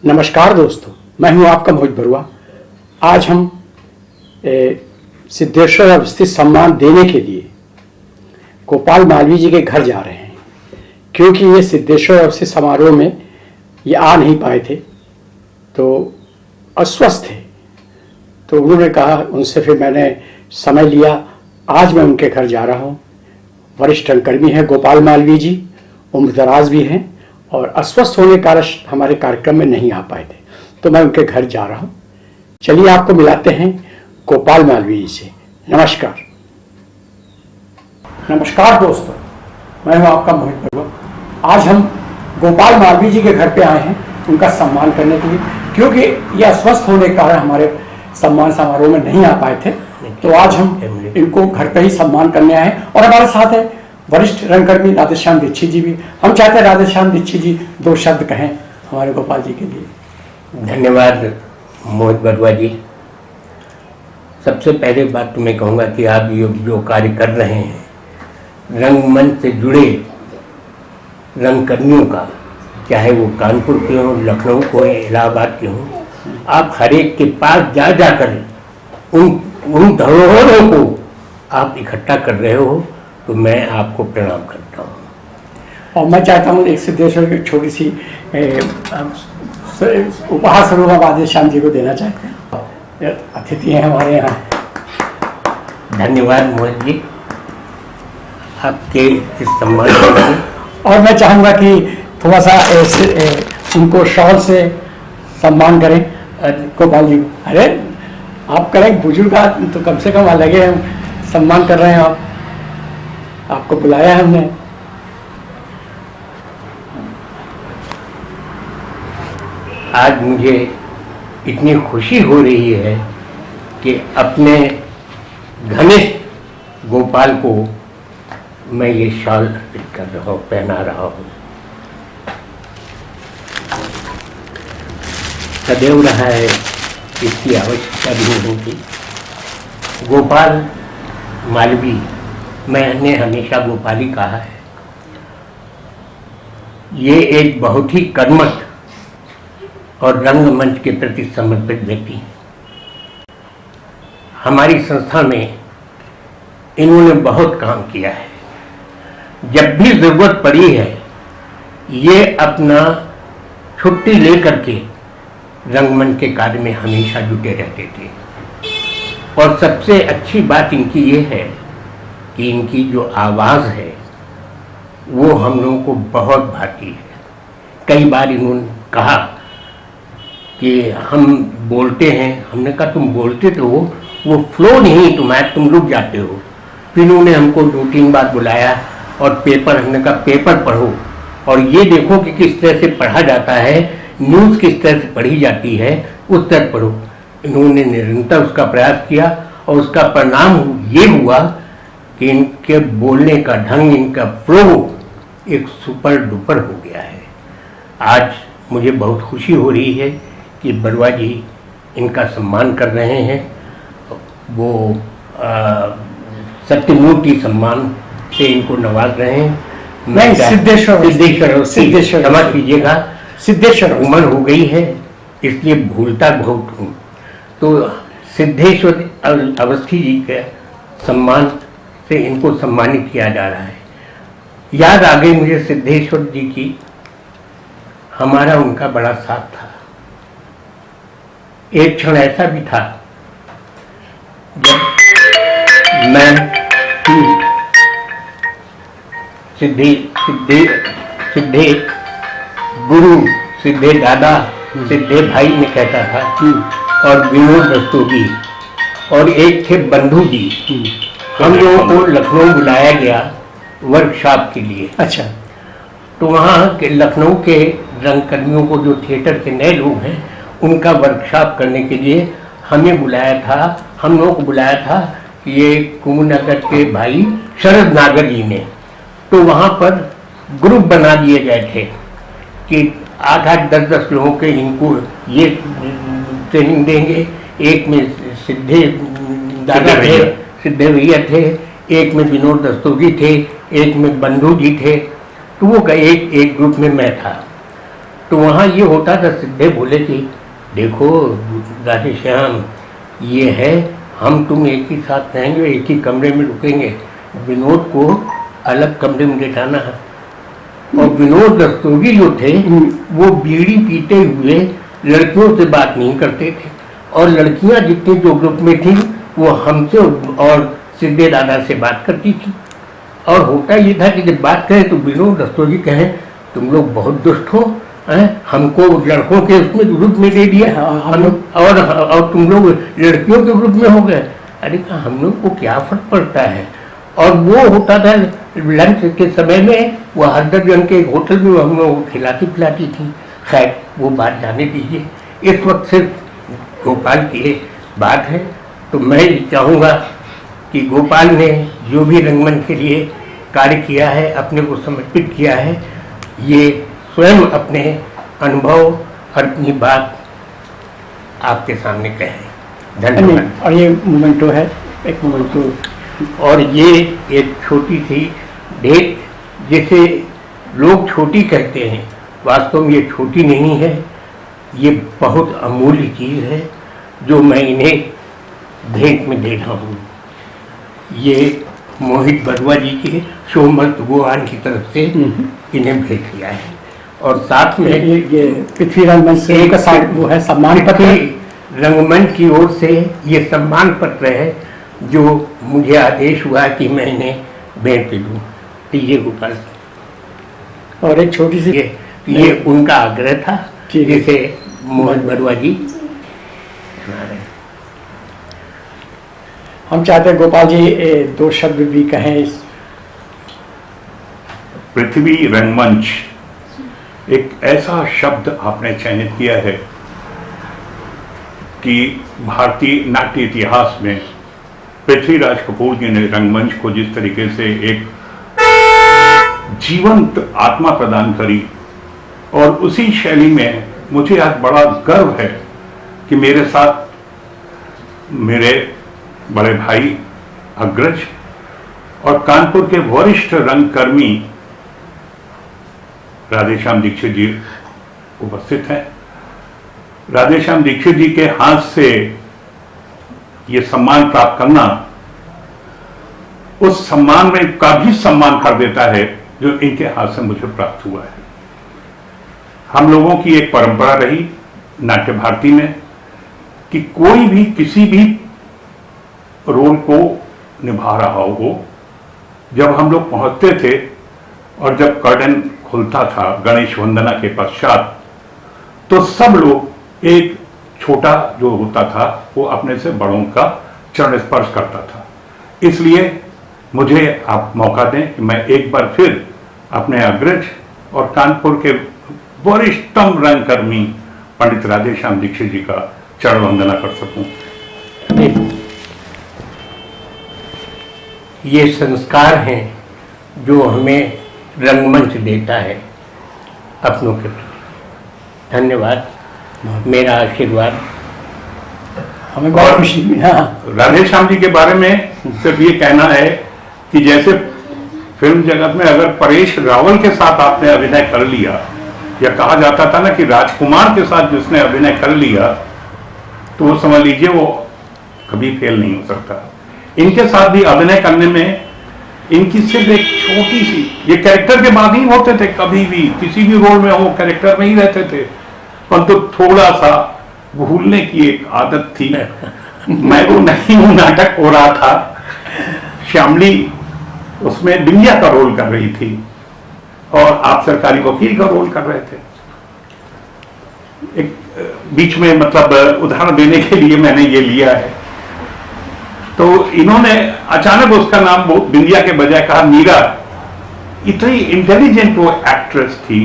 नमस्कार दोस्तों, मैं हूं आपका मोहित बरुआ। आज हम सिद्धेश्वर अवस्थी सम्मान देने के लिए गोपाल मालवीय जी के घर जा रहे हैं, क्योंकि ये सिद्धेश्वर अवस्थी समारोह में ये आ नहीं पाए थे, तो अस्वस्थ थे। तो उन्होंने कहा, उनसे फिर मैंने समय लिया। आज मैं उनके घर जा रहा हूँ। वरिष्ठ रंगकर्मी हैं गोपाल मालवीय जी, उम्रदराज भी हैं और अस्वस्थ होने के कारण हमारे कार्यक्रम में नहीं आ पाए थे, तो मैं उनके घर जा रहा हूँ। चलिए आपको मिलाते हैं गोपाल मालवीय जी से। नमस्कार। नमस्कार दोस्तों, मैं हूँ आपका मोहित बरुआ। आज हम गोपाल मालवीय जी के घर पे आए हैं उनका सम्मान करने के लिए, क्योंकि ये अस्वस्थ होने के कारण हमारे सम्मान समारोह में नहीं आ पाए थे। तो आज हम इनको घर पे ही सम्मान करने आए हैं और हमारे साथ है वरिष्ठ रंगकर्मी राधेश्याम दीक्षित जी भी। हम चाहते हैं राधेश्याम दीक्षित जी दो शब्द कहें हमारे गोपाल जी के लिए। धन्यवाद मोहित बरुआ जी। सबसे पहले बात तो मैं कहूँगा कि आप जो कार्य कर रहे हैं रंगमंच से जुड़े रंगकर्मियों का, चाहे वो कानपुर के हों, लखनऊ को, इलाहाबाद के हों, आप हर एक के पास जा जाकर उन धरोहरों को आप इकट्ठा कर रहे हो, तो मैं आपको प्रणाम करता हूँ। और मैं चाहता हूँ एक सिद्धेश्वर की छोटी सी उपहार स्वरूप हम राधेश्याम जी को देना चाहते हैं। अतिथि हैं हमारे यहाँ। धन्यवाद मोहित जी आपके इस सम्मान के लिए। और मैं चाहूँगा कि थोड़ा सा उनको शॉल से सम्मान करें गोपाल जी को। अरे आप करें, बुजुर्ग तो कम से कम अलग हम सम्मान कर रहे हैं। आपको बुलाया है हमने। आज मुझे इतनी खुशी हो रही है कि अपने घनिष्ठ गोपाल को मैं ये शॉल अर्पित कर रहा हूँ, पहना रहा हूँ। सदैव रहा है, इसकी आवश्यकता भी नहीं होती। गोपाल मालवीय, मैंने हमेशा गोपाल ही कहा है, ये एक बहुत ही कर्मठ और रंगमंच के प्रति समर्पित व्यक्ति हैं। हमारी संस्था में इन्होंने बहुत काम किया है। जब भी जरूरत पड़ी है, ये अपना छुट्टी लेकर के रंगमंच के कार्य में हमेशा जुटे रहते थे। और सबसे अच्छी बात इनकी ये है कि इनकी जो आवाज़ है वो हम लोगों को बहुत भाती है। कई बार इन्होंने कहा कि हम बोलते हैं, हमने कहा तुम बोलते तो हो, वो फ्लो नहीं तुम्हारा, तुम रुक जाते हो। फिर इन्होंने हमको 2-3 बार बुलाया और पेपर, हमने कहा पेपर पढ़ो और ये देखो कि किस तरह से पढ़ा जाता है, न्यूज़ किस तरह से पढ़ी जाती है, उस तरह पढ़ो। इन्होंने निरंतर उसका प्रयास किया और उसका परिणाम ये हुआ कि इनके बोलने का ढंग, इनका फ्लो एक सुपर डुपर हो गया है। आज मुझे बहुत खुशी हो रही है कि बरुआ जी इनका सम्मान कर रहे हैं। वो सत्यमूर्ति सम्मान से इनको नवाज रहे हैं। मैं सिद्धेश्वर क्षमा कीजिएगा, सिद्धेश्वर उम्र हो गई है इसलिए भूलता बहुत हूँ। तो सिद्धेश्वर अवस्थी जी के सम्मान से इनको सम्मानित किया जा रहा है। याद आ गई मुझे सिद्धेश्वर जी की, हमारा उनका बड़ा साथ था। एक क्षण ऐसा भी था जब मैं सिद्धे गुरु, सिद्धे दादा, सिद्धे भाई में कहता था, और विनोद दस्तोगी और एक थे बंधु जी। हम लोगों को लखनऊ बुलाया गया वर्कशॉप के लिए। अच्छा। तो वहाँ के लखनऊ के रंगकर्मियों को, जो थिएटर के नए लोग हैं, उनका वर्कशॉप करने के लिए हमें बुलाया था, हम लोगों को बुलाया था ये कुमुनगर के भाई शरद नागर जी ने। तो वहाँ पर ग्रुप बना दिए गए थे कि 8-8, 10-10 लोगों के इनको ये ट्रेनिंग देंगे। एक में सिद्धे दादा थे, सिद्धे भैया थे, एक में विनोद दस्तोगी थे, एक में बंधु जी थे। तो वो एक ग्रुप में मैं था। तो वहाँ ये होता था, सिद्धे बोले कि देखो राधे श्याम, ये है हम तुम एक ही साथ रहेंगे, एक ही कमरे में रुकेंगे, विनोद को अलग कमरे में लेटाना है। और विनोद रस्तोगी जो थे वो बीड़ी पीते हुए लड़कियों से बात नहीं करते थे, और लड़कियां जितनी जो ग्रुप में थी वो हमसे और सिद्धे दादा से बात करती थी। और होता ये था कि जब बात करें तो विनोद रस्तोगी कहें तुम लोग बहुत दुष्ट हो, हमको लड़कों के उसमें ग्रुप में दे दिया, और तुम लोग लड़कियों के ग्रुप में हो गए। अरे कहा हम लोग को क्या फर्क पड़ता है। और वो होता था लंच के समय में वो हरदर्जन के एक होटल में हम लोग खिलाती पिलाती थी। खैर वो बात जाने दीजिए, इस वक्त सिर्फ गोपाल की बात है। तो मैं चाहूँगा कि गोपाल ने जो भी रंगमंच के लिए कार्य किया है, अपने को समर्पित किया है, ये स्वयं अपने अनुभव और अपनी बात आपके सामने कहें। धन्यवाद। और ये मोमेंटो है, एक मोमेंटो, और ये एक छोटी सी डेट जिसे लोग छोटी कहते हैं, वास्तव में ये छोटी नहीं है, ये बहुत अमूल्य चीज़ है जो मैं इन्हें भेंट में दे रहा हूँ। ये मोहित बरुआ जी के सोमवंत गोहान की तरफ से इन्हें भेंट किया है। और साथ में ये पृथ्वी रंगमंच से एक वो है सम्मान पत्र, रंगमंच की ओर से ये सम्मान पत्र है जो मुझे आदेश हुआ कि मैं इन्हें भेंट दूँ। ये गोपाल, और एक छोटी सी ये उनका आग्रह था जिसे मोहन बरुआ जी सुना रहे। हम चाहते हैं गोपाल जी दो शब्द भी कहें इस पृथ्वी रंगमंच एक ऐसा शब्द आपने चयनित किया है कि भारतीय नाट्य इतिहास में पृथ्वीराज कपूर जी ने रंगमंच को जिस तरीके से एक जीवंत आत्मा प्रदान करी, और उसी शैली में मुझे आज बड़ा गर्व है कि मेरे साथ मेरे बड़े भाई अग्रज और कानपुर के वरिष्ठ रंगकर्मी राधेश्याम दीक्षित जी उपस्थित हैं। राधेश्याम दीक्षित जी के हाथ से ये सम्मान प्राप्त करना उस सम्मान में का भी सम्मान कर देता है जो इनके हाथ से मुझे प्राप्त हुआ है। हम लोगों की एक परंपरा रही नाट्य भारती में कि कोई भी किसी भी रोल को निभा रहा हो, जब हम लोग पहुंचते थे और जब कर्टन खुलता था गणेश वंदना के पश्चात, तो सब लोग एक छोटा जो होता था वो अपने से बड़ों का चरण स्पर्श करता था। इसलिए मुझे आप मौका दें कि मैं एक बार फिर अपने अग्रज और कानपुर के वरिष्ठतम रंगकर्मी पंडित राधेश्याम दीक्षित जी का चरण वंदना कर सकूं। ये संस्कार हैं जो हमें रंगमंच देता है अपनों के प्रति। धन्यवाद, मेरा आशीर्वाद। हमें बहुत खुशी हुई। हाँ, राधेश्याम जी के बारे में सिर्फ ये कहना है कि जैसे फिल्म जगत में अगर परेश रावल के साथ आपने अभिनय कर लिया, या कहा जाता था ना कि राजकुमार के साथ जिसने अभिनय कर लिया तो वो समझ लीजिए वो कभी फेल नहीं हो सकता। इनके साथ भी अभिनय करने में इनकी सिर्फ एक छोटी सी, ये कैरेक्टर के बाद ही होते थे, कभी भी किसी भी रोल में हो कैरेक्टर में ही रहते थे, परंतु थोड़ा सा भूलने की एक आदत थी। मैं वो नहीं हूं नाटक हो रहा था, श्यामली उसमें बिंदिया का रोल कर रही थी और आप सरकारी वकील का रोल कर रहे थे। एक बीच में मतलब उदाहरण देने के लिए मैंने ये लिया है। तो इन्होंने अचानक उसका नाम बिंदिया के बजाय कहा मीरा। इतनी इंटेलिजेंट वो एक्ट्रेस थी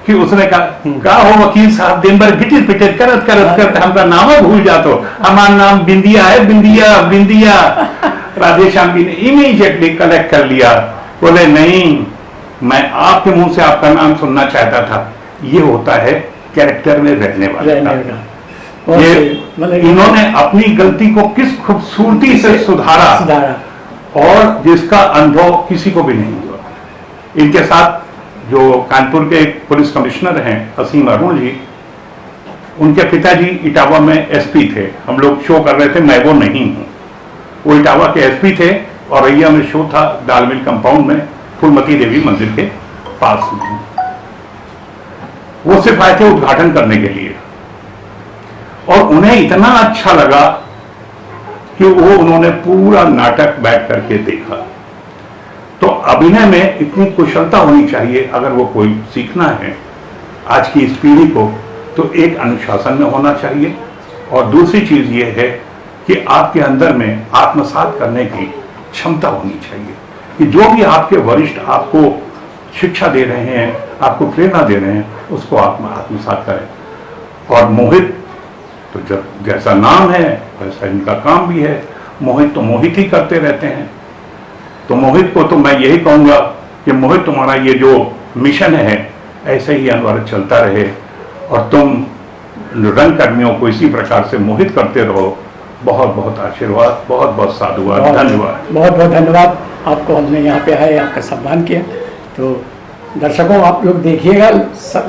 कि उसने कहा हो वकील साहब दिन भर गिटिर पिटिर करत करत करते हमारा नाम भूल जातो, हमारा नाम बिंदिया है, बिंदिया बिंदिया। राधेश्याम जी ने इमीडिएटली कलेक्ट कर लिया, बोले नहीं, मैं आपके मुंह से आपका नाम सुनना चाहता था। ये होता है कैरेक्टर में रहने वाला। ये इन्होंने अपनी गलती को किस खूबसूरती से सुधारा और जिसका अनुभव किसी को भी नहीं हुआ। इनके साथ जो कानपुर के पुलिस कमिश्नर हैं असीम अरुण जी, उनके पिताजी इटावा में एसपी थे। हम लोग शो कर रहे थे, मैं वो नहीं हूँ, वो इटावा के एसपी थे और रैया में शो था दाल मिल कंपाउंड में फूलमती देवी मंदिर के पास में। वो सिर्फ आए थे उद्घाटन करने के लिए और उन्हें इतना अच्छा लगा कि वो उन्होंने पूरा नाटक बैठ करके देखा। तो अभिनय में इतनी कुशलता होनी चाहिए अगर वो कोई सीखना है आज की इस पीढ़ी को, तो एक अनुशासन में होना चाहिए। और दूसरी चीज ये है कि आपके अंदर में आत्मसात करने की क्षमता होनी चाहिए कि जो भी आपके वरिष्ठ आपको शिक्षा दे रहे हैं, आपको प्रेरणा दे रहे हैं, उसको आप आत्मसात करें। और मोहित तो जब जैसा नाम है वैसा इनका काम भी है, मोहित तो मोहित ही करते रहते हैं। तो मोहित को तो मैं यही कहूँगा कि मोहित तुम्हारा ये जो मिशन है ऐसे ही अनवरत चलता रहे और तुम रंगकर्मियों को इसी प्रकार से मोहित करते रहो। बहुत बहुत आशीर्वाद, बहुत बहुत साधुवाद, धन्यवाद। बहुत बहुत धन्यवाद आपको, हमने यहाँ पे आए, आपका सम्मान किया। तो दर्शकों आप लोग देखिएगा,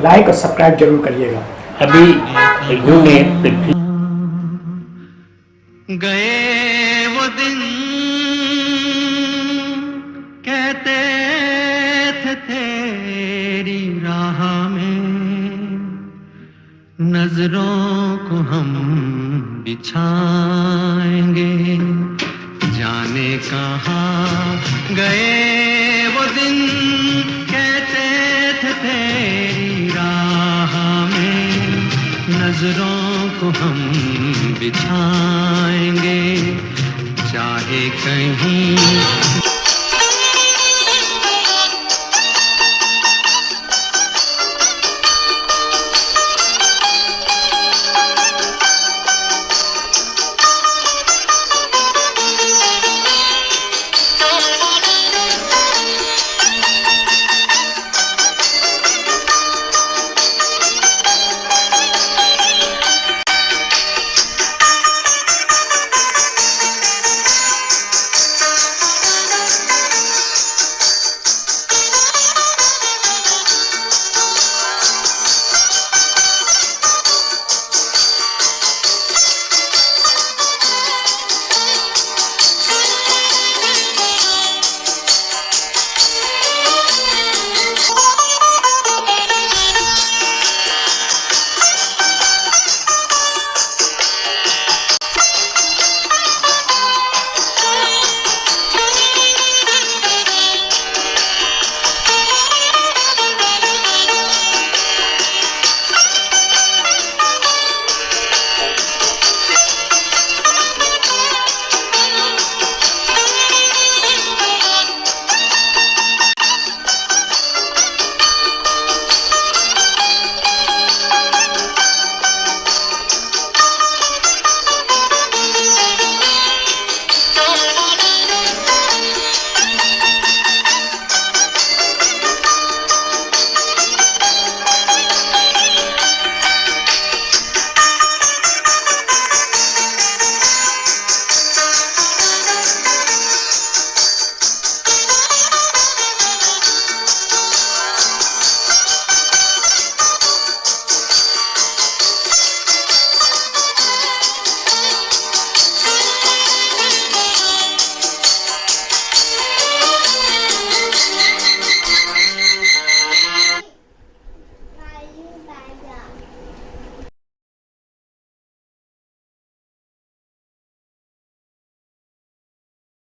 लाइक और सब्सक्राइब जरूर करिएगा। अभी इन्होंने पृथ्वी गए वो दिन कहते थे तेरी राह में नजरों को हम बिछाएंगे, जाने कहाँ गए वो दिन कहते थे तेरी राह में नजरों को हम बिछाएंगे, चाहे कहीं